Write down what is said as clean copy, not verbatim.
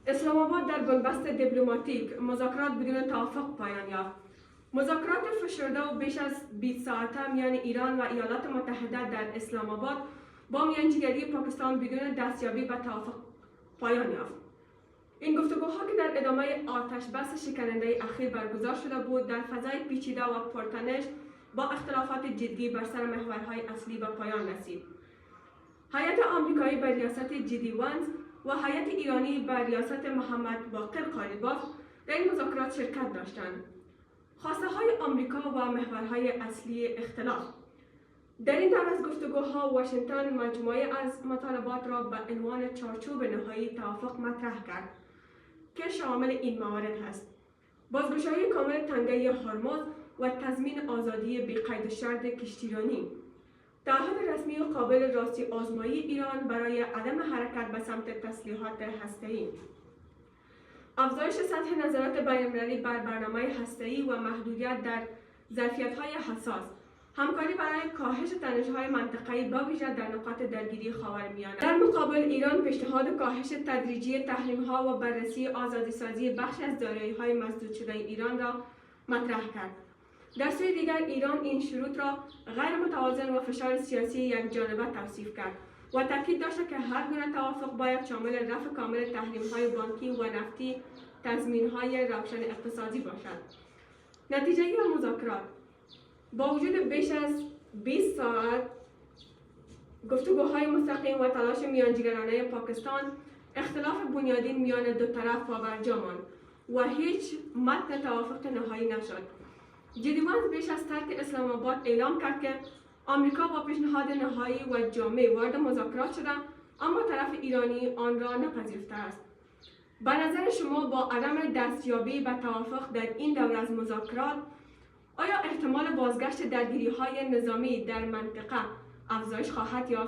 اسلام آباد در بنبست دیپلماتیک مذاکرات بدون توافق پایان یافت. مذاکرات فشرده و بیش از 20 ساعته میان ایران و ایالات متحده در اسلام آباد با میانجیگری پاکستان بدون دستیابی به توافق پایان یافت. این گفتگوها که در ادامه آتش بس شکننده اخیر برگزار شده بود، در فضای پیچیده و پرتنش با اختلافات جدی بر سر محورهای اصلی به پایان رسید. هیئت آمریکایی به ریاست جدی ونز و هیئت ایرانی به ریاست محمد باقر قالیباف در این مذاکرات شرکت داشتند. خواسته های آمریکا و محورهای اصلی اختلاف. در این دور از گفتگوها واشنگتن مجموعه از مطالبات را به عنوان چارچوب نهایی توافق مطرح کرد که شامل این موارد است: بازگشایی کامل تنگه هرمز و تضمین آزادی بی قید و شرط کشتیرانی، تعهد رسمی و قابل راستی آزمایی ایران برای عدم حرکت به سمت تسلیحات هسته‌ای، افزایش سطح نظارت بین‌المللی بر برنامه هسته‌ای و محدودیت در ظرفیت‌های حساس، همکاری برای کاهش تنش‌های منطقه‌ای با ویژه در نقاط درگیری خاورمیانه. در مقابل ایران پیشنهاد کاهش تدریجی تحریم‌ها و بررسی آزادی‌سازی بخشی از دارایی‌های مسدود شده ایران را مطرح کرد. در سوی دیگر ایران این شروط را غیر متوازن و فشار سیاسی یکجانبه توصیف کرد و تاکید داشت که هر گونه توافق باید شامل رفع کامل تحریم‌های بانکی و نفتی، تضمین‌های روشن اقتصادی باشد. نتیجه مذاکرات: با وجود بیش از 20 ساعت گفتگوهای مستقیم و تلاش میانجیگرانه پاکستان، اختلاف بنیادین میان دو طرف پابرجا ماند و هیچ متن توافق نهایی نشد. جدی ونز بیش از ترک اسلام آباد اعلام کرد که آمریکا با پیشنهاد نهایی و جامع وارد مذاکرات شده، اما طرف ایرانی آن را نپذیرفته است. به نظر شما با عدم دستیابی به توافق در این دور از مذاکرات، آیا احتمال بازگشت درگیری‌های نظامی در منطقه افزایش خواهد یافت؟